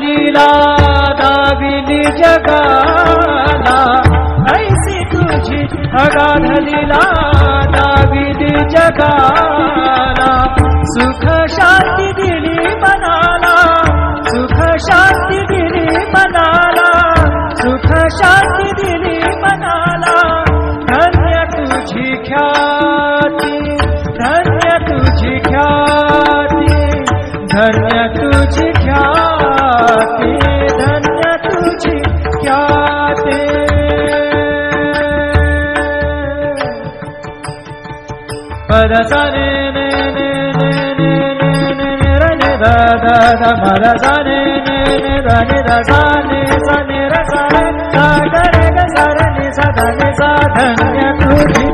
लीला दाविली जगाला, ऐसी तुझी अगाध लीला दाविली जगाला. सुख शांती दिली मनाला, सुख शांती दिली मनाला, सुख शांती दिली मनाला. धन्य तुझी ख्याती, धन्य तुझी ख्याती, धन्य तुझी ख्याती, धन्य तुझी ख्याती. पद सा ने ने ने ने ने ने ने रे ने दा दा दा पद सा ने ने ने दा ने दा सा ने रे सा रे सा ग रे ग सा रे नि सा धा नि सा. धन्य तुझी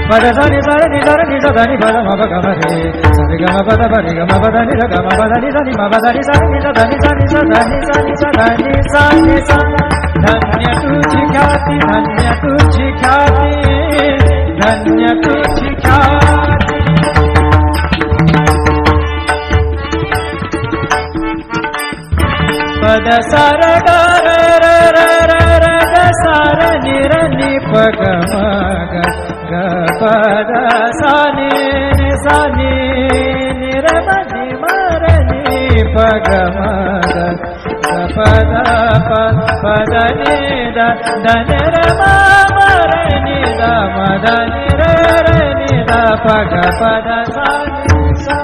पद सा नि सा रे नि सा रे नि सा धा नि पद म प ग म रे सा रे ग म पद प रे ग म पद नि रे ग म पद नि सा नि म पद नि सा नि सा धा नि सा नि सा धा नि सा नि सा धा नि सा नि सा. धन्य तुझी ख्याती, धन्य तुझी ख्याती, धन्य तुझी ख्याती. पद सा र ग र र र र र ग सा र नि र नि प ग म ग ग पद सा नि नि सा नि नि र म नि म र नि प ग म ग पद पद नि द ध नि र म म र नि द म ध नि र र नि द प ग पद सा नि सा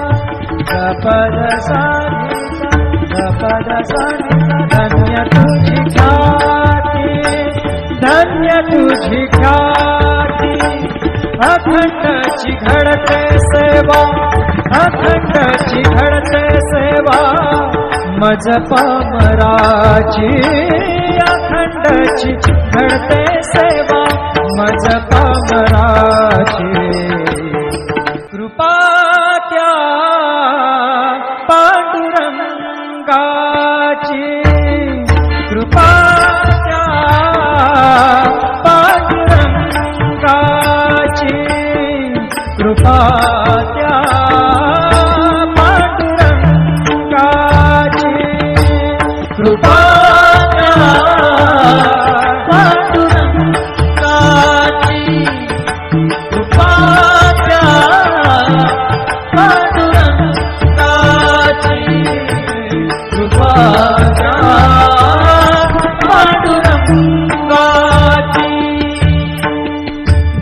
ग पद सा नि सा ग पद सा नि सा. धन्य तुझी ख्याती, धन्य तुझी ख्याती. अखंडची घडते सेवा, अखंडची घडते सेवा मज पामराची. अखंडची घडते सेवा मज पामराची. कृपा त्या पांडुरंगाची, कृपा त्या पांडुरंगाची, कृपा त्या पांडुरंगाची, कृपा त्या पांडुरंगाची, कृपा त्या पांडुरंगाची, कृपा त्या पांडुरंगाची.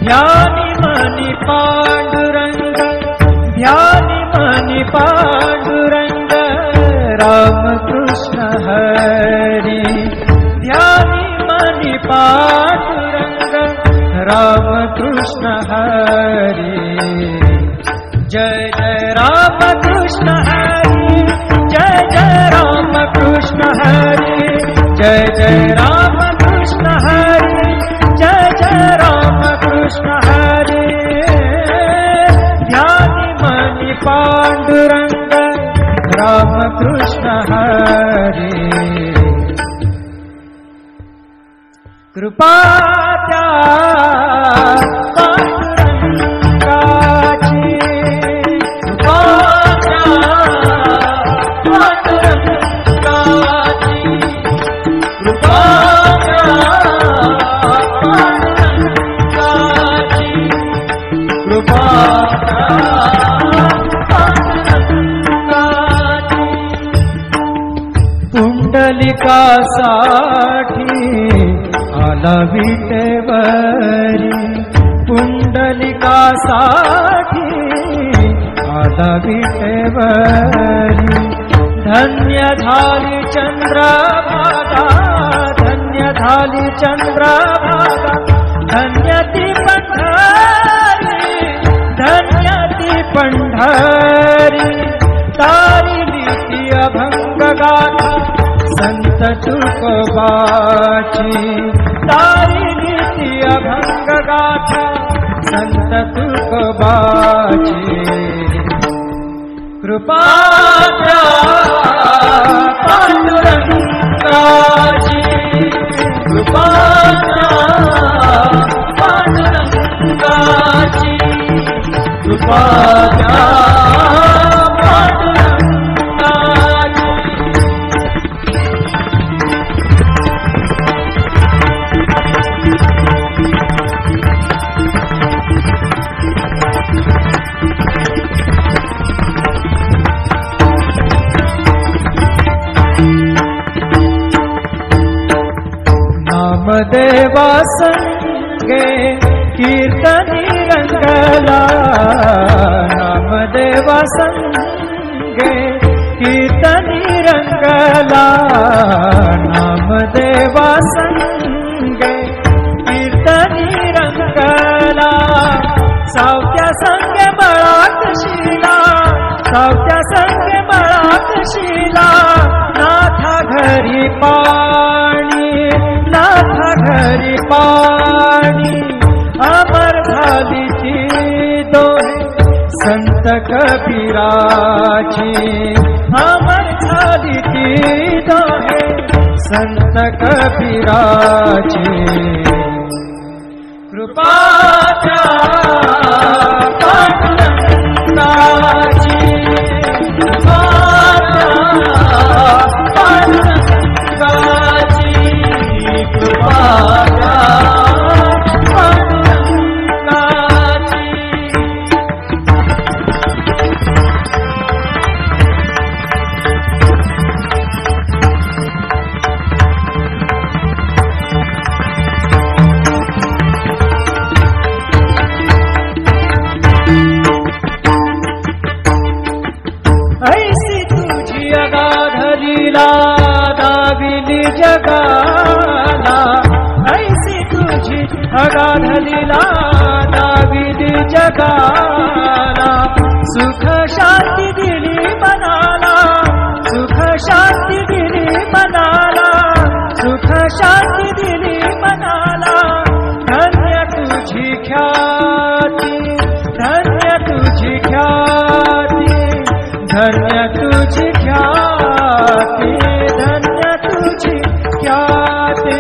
ध्यानी मनी पांडुरंग, ध्यानी मनी पांडुरंग, रामकृष्ण हरी. ध्यानी मनी पांडुरंग, रामकृष्ण हरी. जय जय रामकृष्ण हरी, जय जय रामकृष्ण हरी, जय जय रामकृष्ण हरी, जय जय रामकृष्ण हरी. ध्यानी मनी पांडुरंग, रामकृष्ण हरी. कृपा त्या पांडुरंगाची, कृपा त्या पांडुरंगाची, कृपा त्या पांडुरंगाची, कृपा त्या पांडुरंगाची. पुंडलिकासाठी आला विटेवरी, पुंडलिकासाठी आला विटेवरी. धन्य झाली चंद्रभागा, धन्य झाली चंद्रभागा, धन्य ती पंढरी, धन्य ती पंढरी. तारिली ती अभंग गाथा संत तुकोबाची, तारिली ती अभंग गाथा संत तुकोबाची. कृपा त्या पांडुरंगाची, कृपा त्या पांडुरंगाची, कृपा त्या पांडुरंगाची. संगे कीर्तनी रंगला नामदेवा संगे कीर्तनी रंगला नामदेवा संगे कीर्तनी रंगला सावत्या संगे बळात शिला सावत्या संगे बळात शिला नाथा घरी पाणी नाथा घरी पाणी अमर झाली ती दोहे संत कबीराची अमर झाली ती दोहे संत कबीराची कृपाच्या पांडुरंगाची पांडुरंगाची कृपाच्या ऐसी तुझी अगाधलीला दाविली जगाला ऐसी तुझी अगाधलीला दाविली जगाला सुख शांती दिली मनाला सुख शांती दिली मनाला सुख शांती दिली मनाला धन्य तुझी ख्याती धन्य तुझी ख्याती धन्य तुझी ख्याती धन्य तुझी ख्याती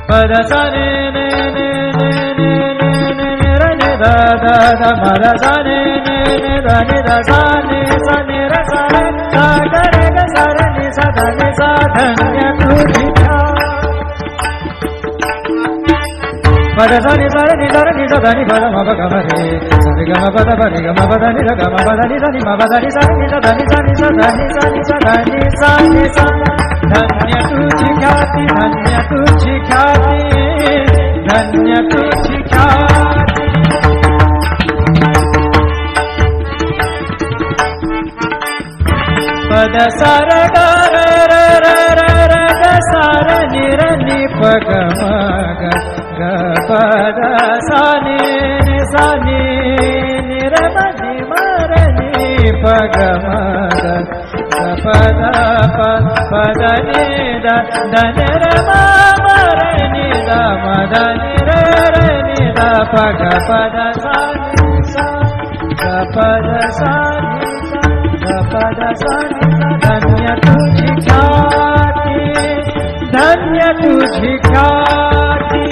पद सा ने ने ने ने ने ने ने रे ने दा दा दा मा दा सा ने ने ने दा ने दा सा ने रे सा रे सा गा रे गा सा रे ने सा दा ने सा धन्य तुझी पद सा नि सा रे नि सा रे नि सा दा नि पद मा प ग म रे सा रे ग म प द प रे ग म प द नि सा ग म प द नि सा नि म प द नि सा नि सा दा नि सा नि सा दा नि सा नि सा दा नि सा नि सा धन्य तुझी ख्याती धन्य तुझी ख्याती धन्य तुझी ख्याती पद सा र ग र र र र र ग सा र नि र नि प ग म ग ग प द सा नि सा नि नि र म नि म र नि प ग म ग ग प द प द नि द द न र म म र नि द म द नि र र नि द प ग प द सा नि सा ग प द सा नि सा ग प द सा नि धन्य तुझी ख्याती धन्य तुझी ख्याती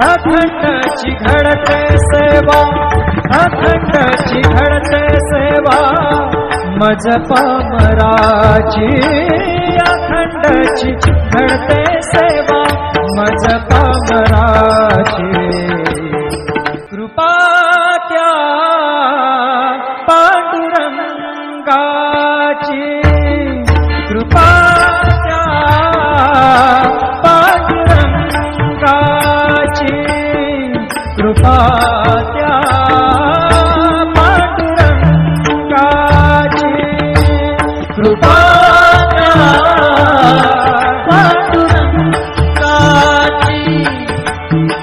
अखंडची घडते सेवा अखंडची घडते सेवा मज पामराची अखंडची घडते सेवा मज पामराची कृपा त्या पांडुरंगाची कृपा त्या पांडुरंगाची कृपा त्या पांडुरंगाची कृपा त्या पांडुरंगाची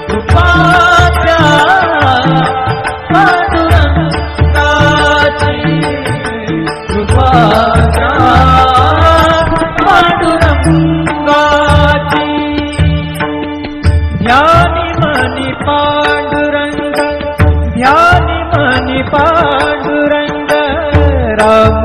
कृपा त्या पांडुरंगाची कृपा त्या पांडुरंगाची ध्यानी मनी पांडुरंग ध्यानी मनी पांडुरंग राम